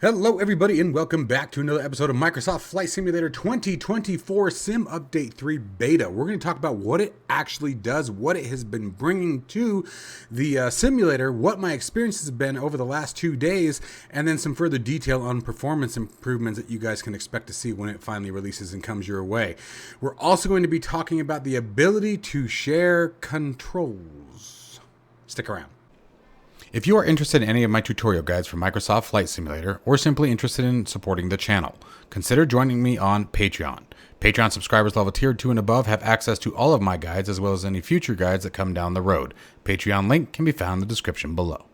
Hello everybody and welcome back to another episode of Microsoft Flight Simulator 2024 Sim Update 3 Beta. We're going to talk about what it actually does, what it has been bringing to the simulator, what my experience has been over the last 2 days, and then some further detail on performance improvements that you guys can expect to see when it finally releases and comes your way. We're also going to be talking about the ability to share controls. Stick around. If you are interested in any of my tutorial guides for Microsoft Flight Simulator, or simply interested in supporting the channel, consider joining me on Patreon. Patreon subscribers level tier 2 and above have access to all of my guides, as well as any future guides that come down the road. Patreon link can be found in the description below.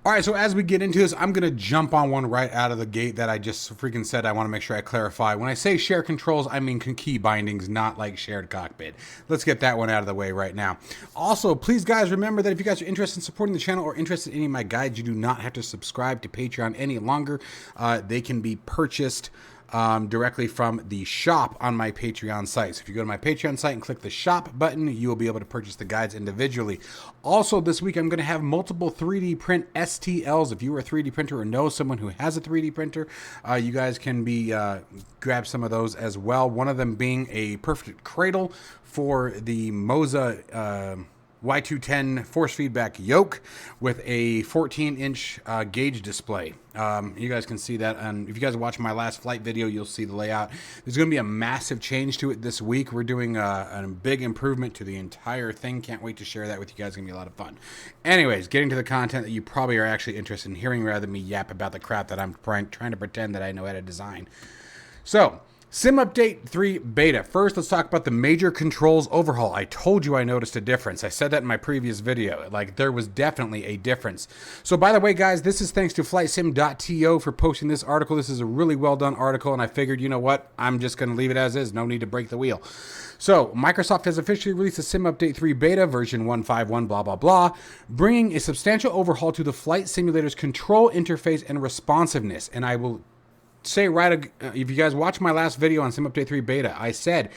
All right, so as we get into this, I'm going to jump on one right out of the gate that I just freaking said I want to make sure I clarify. When I say share controls, I mean key bindings, not like shared cockpit. Let's get that one out of the way right now. Also, please guys, remember that if you guys are interested in supporting the channel or interested in any of my guides, you do not have to subscribe to Patreon any longer. They can be purchased directly from the shop on my Patreon site. So if you go to my Patreon site and click the shop button, you will be able to purchase the guides individually. Also, this week I'm going to have multiple 3D print STLs. If you are a 3D printer or know someone who has a 3D printer, you guys can grab some of those as well. One of them being a perfect cradle for the Moza Y210 force feedback yoke with a 14-inch gauge display. You guys can see that, and if you guys watch my last flight video, you'll see the layout. There's going to be a massive change to it this week. We're doing a big improvement to the entire thing. Can't wait to share that with you guys. It's going to be a lot of fun. Anyways, getting to the content that you probably are actually interested in hearing rather than me yap about the crap that I'm trying to pretend that I know how to design. So, Sim Update 3 Beta. First, let's talk about the major controls overhaul. I told you I noticed a difference. I said that in my previous video. Like, there was definitely a difference. So, by the way, guys, this is thanks to FlightSim.to for posting this article. This is a really well done article, and I figured, you know what? I'm just going to leave it as is. No need to break the wheel. So, Microsoft has officially released a Sim Update 3 Beta version 151 blah blah blah, bringing a substantial overhaul to the flight simulator's control interface and responsiveness. And I will say if you guys watch my last video on Sim Update 3 Beta, I said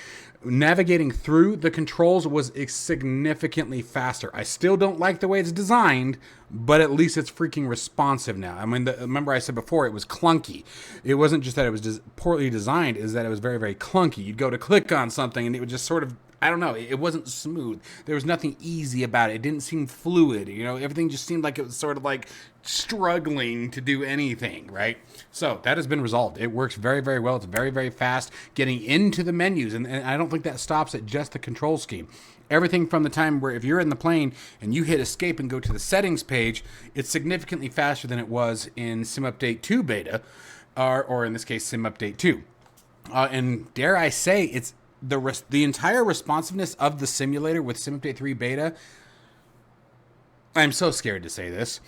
navigating through the controls was significantly faster. I still don't like the way it's designed, but at least it's freaking responsive now. I mean, remember I said before it was clunky. It wasn't just that it was poorly designed, is that it was very, very clunky. You'd go to click on something and it would just sort of, I don't know, it wasn't smooth. There was nothing easy about it. It didn't seem fluid. You know, everything just seemed like it was sort of like struggling to do anything, right? So that has been resolved. It works very, very well. It's very, very fast getting into the menus. And I don't think that stops at just the control scheme. Everything from the time where if you're in the plane and you hit escape and go to the settings page, it's significantly faster than it was in Sim Update 2 Beta, or in this case, Sim Update 2. And dare I say, it's the entire responsiveness of the simulator with Sim Update 3 Beta. I'm so scared to say this,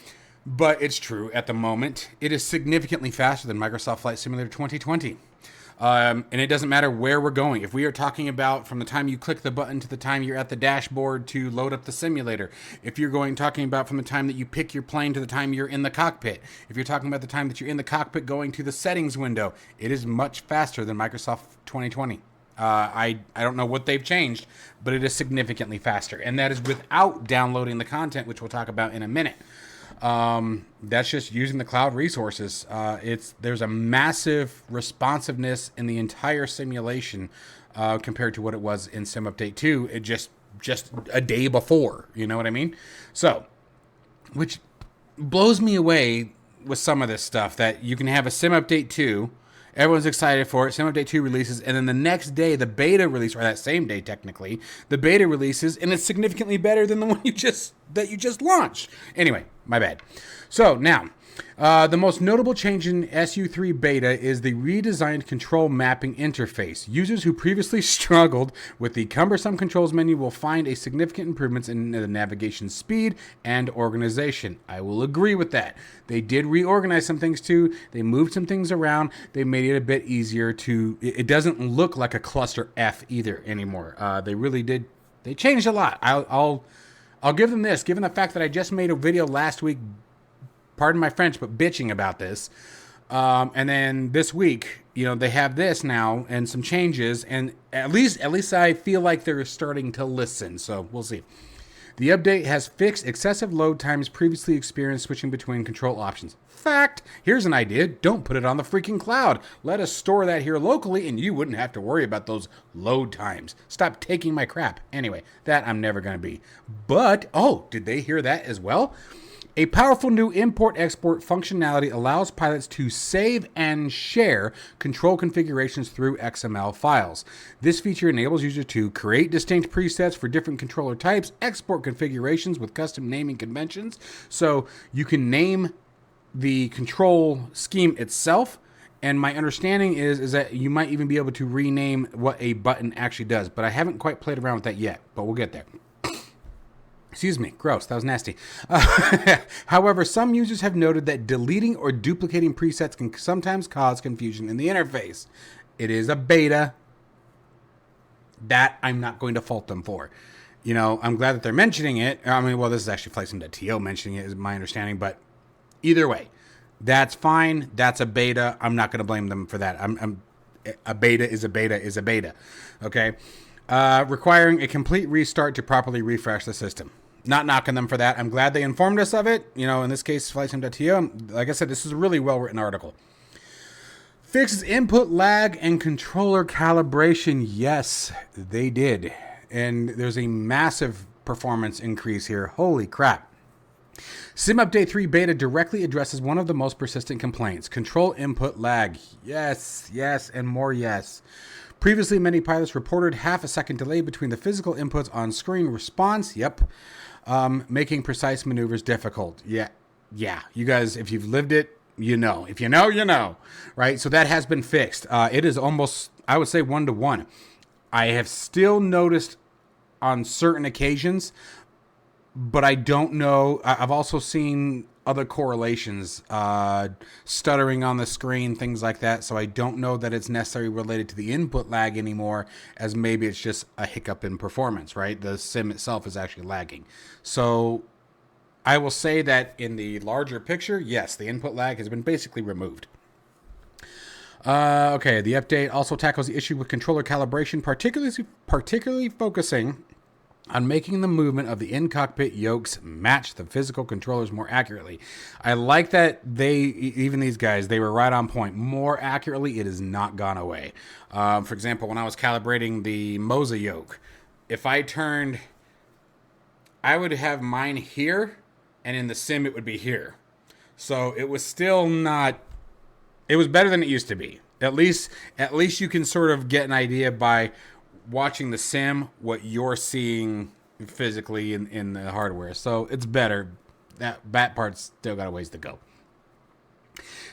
but it's true at the moment. It is significantly faster than Microsoft Flight Simulator 2020. And it doesn't matter where we're going. If we are talking about from the time you click the button to the time you're at the dashboard to load up the simulator, if you're talking about from the time that you pick your plane to the time you're in the cockpit, if you're talking about the time that you're in the cockpit going to the settings window, it is much faster than Microsoft 2020. I don't know what they've changed, but it is significantly faster. And that is without downloading the content, which we'll talk about in a minute. That's just using the cloud resources. There's a massive responsiveness in the entire simulation compared to what it was in Sim Update 2. It just a day before, you know what I mean? So, which blows me away with some of this stuff, that you can have a Sim Update 2. Everyone's excited for it. Sim Update 2 releases, and then the next day, the beta release, or that same day technically, the beta releases, and it's significantly better than the one that you just launched. Anyway, my bad. So now, the most notable change in SU3 Beta is the redesigned control mapping interface. Users who previously struggled with the cumbersome controls menu will find a significant improvements in the navigation speed and organization. I will agree with that. They did reorganize some things too. They moved some things around. They made it a bit easier to... It doesn't look like a cluster F either anymore. They really did... They changed a lot. I'll give them this, given the fact that I just made a video last week, pardon my French, but bitching about this. And then this week, you know, they have this now and some changes, and at least I feel like they're starting to listen. So we'll see. The update has fixed excessive load times previously experienced switching between control options. Fact. Here's an idea. Don't put it on the freaking cloud. Let us store that here locally, and you wouldn't have to worry about those load times. Stop taking my crap. Anyway, that I'm never going to be. But, oh, did they hear that as well? A powerful new import-export functionality allows pilots to save and share control configurations through XML files. This feature enables users to create distinct presets for different controller types, export configurations with custom naming conventions, so you can name the control scheme itself. And my understanding is that you might even be able to rename what a button actually does, but I haven't quite played around with that yet, but we'll get there. Excuse me, gross, that was nasty. However, some users have noted that deleting or duplicating presets can sometimes cause confusion in the interface. It is a beta. That I'm not going to fault them for. You know, I'm glad that they're mentioning it. I mean, well, this is actually Flightsim.to mentioning it, is my understanding, but either way, that's fine. That's a beta. I'm not going to blame them for that. A beta is a beta is a beta. Okay? Requiring a complete restart to properly refresh the system. Not knocking them for that. I'm glad they informed us of it. You know, in this case, Flightsim.to. Like I said, this is a really well-written article. Fixes input lag and controller calibration. Yes, they did. And there's a massive performance increase here. Holy crap. Sim Update 3 Beta directly addresses one of the most persistent complaints, control input lag. Yes, yes, and more yes. Previously, many pilots reported half a second delay between the physical inputs on screen response. Yep. Making precise maneuvers difficult. Yeah. You guys, if you've lived it, you know. If you know, you know. Right? So that has been fixed. It is almost, I would say, 1-to-1. I have still noticed on certain occasions, but I don't know. I've also seen other correlations, stuttering on the screen, things like that. So I don't know that it's necessarily related to the input lag anymore, as maybe it's just a hiccup in performance, right? The sim itself is actually lagging. So I will say that in the larger picture, yes, the input lag has been basically removed. Okay, the update also tackles the issue with controller calibration, particularly focusing on making the movement of the in-cockpit yokes match the physical controllers more accurately. I like that even these guys, they were right on point. More accurately, it has not gone away. For example, when I was calibrating the Moza yoke, if I turned, I would have mine here, and in the sim it would be here. So it was still not, it was better than it used to be. At least you can sort of get an idea by watching the sim what you're seeing physically in the hardware. So it's better. That part's still got a ways to go.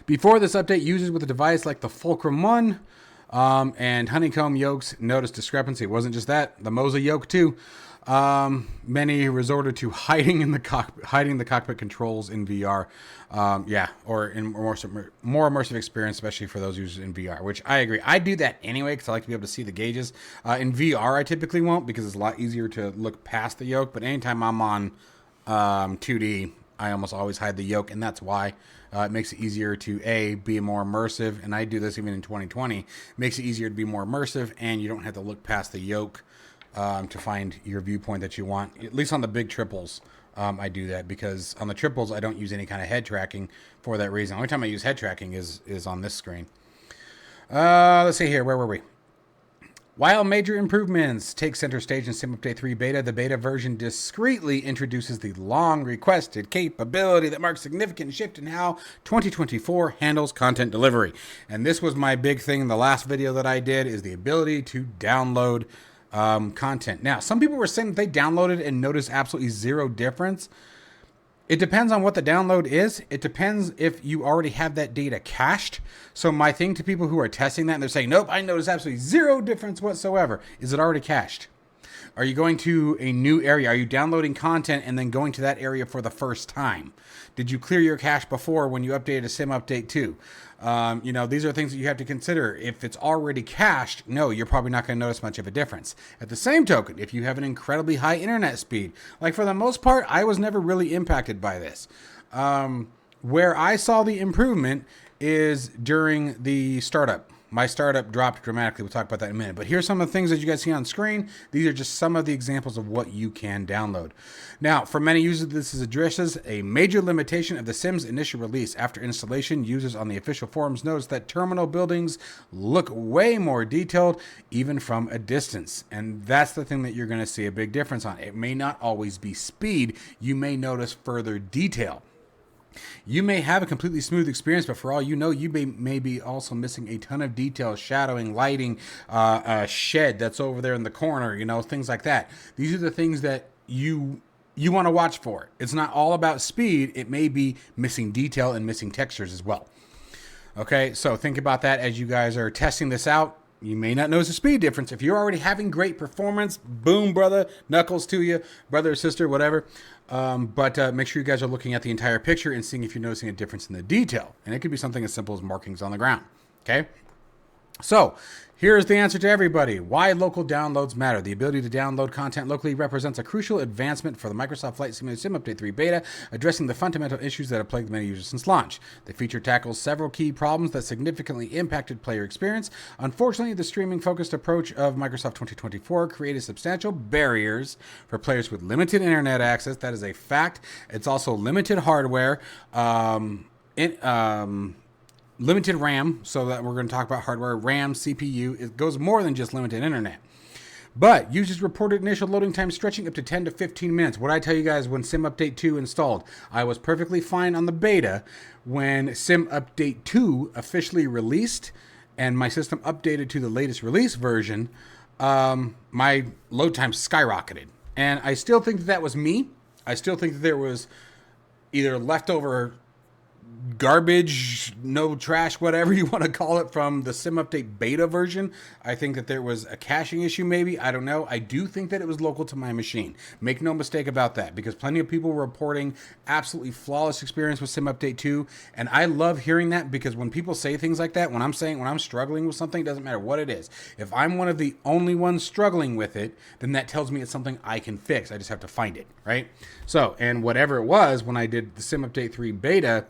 Before this update, users with a device like the Fulcrum 1 and Honeycomb yokes noticed discrepancy. It wasn't just that. The Moza yoke too. Many resorted to hiding the cockpit controls in VR. Or in more immersive experience, especially for those users in VR, which I agree. I do that anyway because I like to be able to see the gauges. In VR, I typically won't because it's a lot easier to look past the yoke. But anytime I'm on 2D, I almost always hide the yoke, and that's why. It makes it easier to be more immersive, and I do this even in 2020. It makes it easier to be more immersive, and you don't have to look past the yoke to find your viewpoint that you want. At least on the big triples, I do that because on the triples I don't use any kind of head tracking for that reason. The only time I use head tracking is on this screen. Let's see here. Where were we? While major improvements take center stage in Sim Update 3 Beta, the beta version discreetly introduces the long-requested capability that marks a significant shift in how 2024 handles content delivery. And this was my big thing in the last video that I did, is the ability to download content. Now, some people were saying that they downloaded and noticed absolutely zero difference. It depends on what the download is. It depends if you already have that data cached. So my thing to people who are testing that and they're saying, nope, I noticed absolutely zero difference whatsoever, is it already cached? Are you going to a new area? Are you downloading content and then going to that area for the first time? Did you clear your cache before when you updated a sim update 2? You know, these are things that you have to consider. If it's already cached, no, you're probably not going to notice much of a difference. At the same token, if you have an incredibly high internet speed, like for the most part, I was never really impacted by this. Where I saw the improvement is during the startup. My startup dropped dramatically. We'll talk about that in a minute. But here's some of the things that you guys see on screen. These are just some of the examples of what you can download. Now, for many users, this addresses a major limitation of the SIM's initial release. After installation, users on the official forums noticed that terminal buildings look way more detailed, even from a distance. And that's the thing that you're going to see a big difference on. It may not always be speed. You may notice further detail. You may have a completely smooth experience, but for all you know, you may be also missing a ton of details, shadowing, lighting, a shed that's over there in the corner, you know, things like that. These are the things that you want to watch for. It's not all about speed. It may be missing detail and missing textures as well. Okay, so think about that as you guys are testing this out. You may not notice a speed difference. If you're already having great performance, boom, brother, knuckles to you, brother or sister, whatever. But make sure you guys are looking at the entire picture and seeing if you're noticing a difference in the detail. And it could be something as simple as markings on the ground. Okay? So here's the answer to everybody. Why local downloads matter. The ability to download content locally represents a crucial advancement for the Microsoft Flight Simulator Sim Update 3 beta, addressing the fundamental issues that have plagued many users since launch. The feature tackles several key problems that significantly impacted player experience. Unfortunately, the streaming-focused approach of Microsoft 2024 created substantial barriers for players with limited internet access. That is a fact. It's also limited hardware. Limited RAM, so that we're going to talk about hardware, RAM, CPU. It goes more than just limited internet. But users reported initial loading time stretching up to 10 to 15 minutes. What did I tell you guys when Sim Update 2 installed? I was perfectly fine on the beta. When Sim Update 2 officially released and my system updated to the latest release version, my load time skyrocketed. And I still think that was me. I still think that there was either leftover garbage, no trash, whatever you want to call it, from the Sim Update beta version. I think that there was a caching issue, maybe. I don't know. I do think that it was local to my machine. Make no mistake about that, because plenty of people were reporting absolutely flawless experience with Sim Update 2. And I love hearing that, because when people say things like that, when I'm struggling with something, it doesn't matter what it is. If I'm one of the only ones struggling with it, then that tells me it's something I can fix. I just have to find it, right? So, and whatever it was, when I did the Sim Update 3 beta,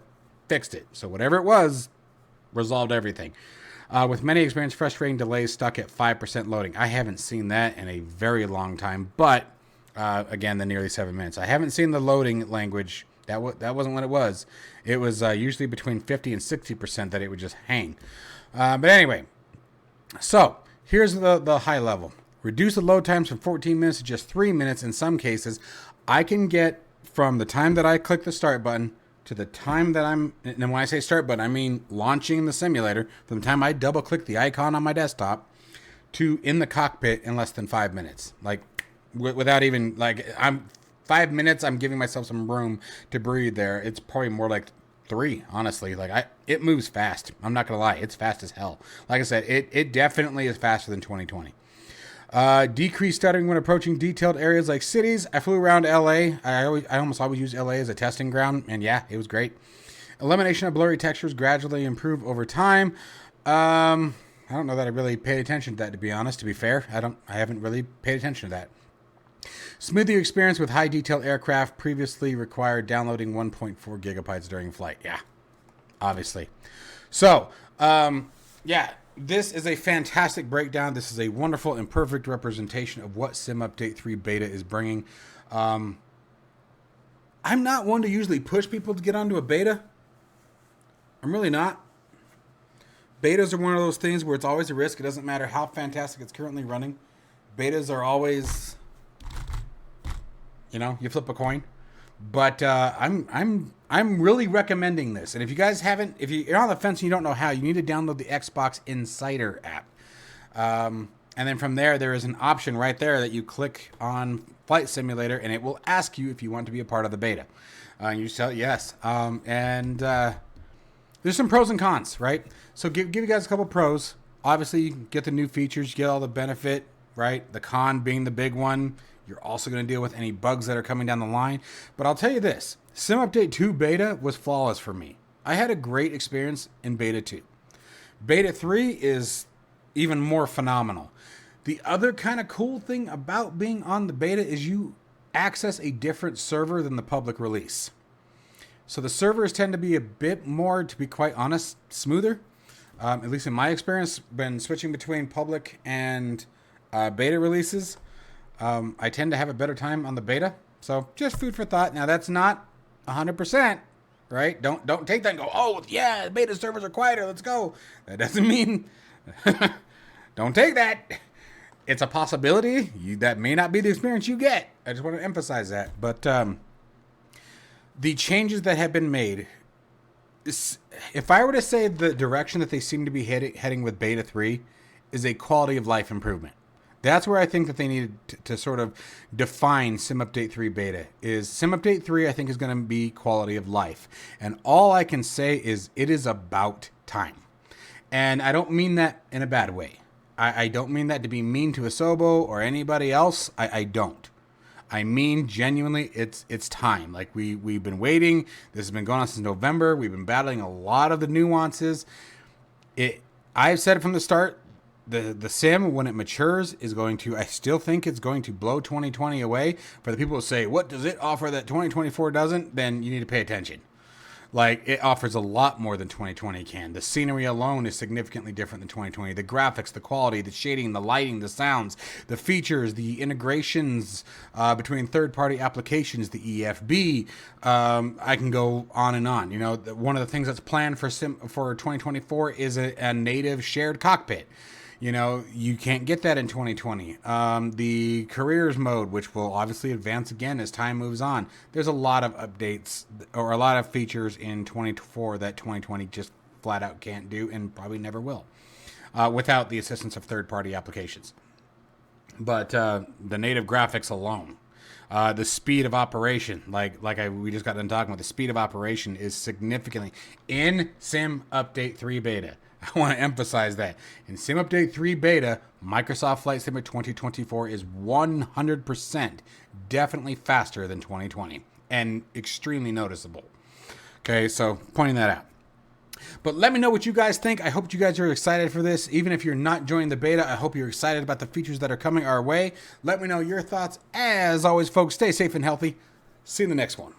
fixed it. So whatever it was, resolved everything. With many experienced frustrating delays stuck at 5% loading. I haven't seen that in a very long time, but again, the nearly 7 minutes. I haven't seen the loading language. That wasn't what it was. It was usually between 50 and 60% that it would just hang. But anyway, so here's the high level. Reduce the load times from 14 minutes to just 3 minutes in some cases. I can get from the time that I click the start button to the time that and when I say start button, I mean launching the simulator, from the time I double click the icon on my desktop to in the cockpit in less than 5 minutes. Like without even, like, 5 minutes, I'm giving myself some room to breathe there. It's probably more like 3, honestly. Like it moves fast. I'm not gonna lie, it's fast as hell. Like I said, it definitely is faster than 2020. Decreased stuttering when approaching detailed areas like cities. I flew around LA. I almost always use LA as a testing ground, and yeah, it was great. Elimination of blurry textures gradually improve over time. I don't know that I really paid attention to that, to be honest. To be fair, I haven't really paid attention to that. Smoother experience with high detail aircraft. Previously required downloading 1.4 gigabytes during flight. Yeah, obviously. So, yeah. This is a fantastic breakdown. This is a wonderful and perfect representation of what Sim Update 3 Beta is bringing. I'm not one to usually push people to get onto a beta. I'm really not. Betas are one of those things where it's always a risk. It doesn't matter how fantastic it's currently running. Betas are always, you flip a coin. But I'm really recommending this. And if you guys haven't, if you're on the fence and you don't know how, you need to download the Xbox Insider app. And then from there is an option right there that you click on Flight Simulator, and it will ask you if you want to be a part of the beta. And you tell yes. And there's some pros and cons, right? So give you guys a couple pros. Obviously, you get the new features, you get all the benefit. right? The con being the big one. You're also going to deal with any bugs that are coming down the line. But I'll tell you this, Sim Update 2 Beta was flawless for me. I had a great experience in Beta 2. Beta 3 is even more phenomenal. The other kind of cool thing about being on the beta is you access a different server than the public release. So the servers tend to be a bit more, to be quite honest, smoother. At least in my experience, when switching between public and beta releases, I tend to have a better time on the beta. So just food for thought. Now that's not 100%, right? Don't take that and go, oh yeah, beta servers are quieter, let's go. That doesn't mean, don't take that. It's a possibility. That may not be the experience you get. I just want to emphasize that. But the changes that have been made, if I were to say the direction that they seem to be heading with Beta 3 is a quality of life improvement. That's where I think that they needed to sort of define Sim Update 3 Beta. Is Sim Update 3, I think, is going to be quality of life. And all I can say is it is about time. And I don't mean that in a bad way. I don't mean that to be mean to Asobo or anybody else. I don't. I mean, genuinely, it's time. Like, we've been waiting. This has been going on since November. We've been battling a lot of the nuances. I've said it from the start, the sim, when it matures, is going to, I still think it's going to blow 2020 away. For the people who say, what does it offer that 2024 doesn't? Then you need to pay attention. Like, it offers a lot more than 2020 can. The scenery alone is significantly different than 2020. The graphics, the quality, the shading, the lighting, the sounds, the features, the integrations between third-party applications, the EFB. I can go on and on. You know, one of the things that's planned for 2024 is a native shared cockpit. You know, you can't get that in 2020. The careers mode, which will obviously advance again as time moves on. There's a lot of updates or a lot of features in 2024 that 2020 just flat out can't do and probably never will without the assistance of third-party applications. But the native graphics alone, the speed of operation, we just got done talking about, the speed of operation is significantly in Sim Update 3 Beta. I want to emphasize that. In Sim Update 3 Beta, Microsoft Flight Simulator 2024 is 100% definitely faster than 2020 and extremely noticeable. Okay, so pointing that out. But let me know what you guys think. I hope you guys are excited for this. Even if you're not joining the beta, I hope you're excited about the features that are coming our way. Let me know your thoughts. As always, folks, stay safe and healthy. See you in the next one.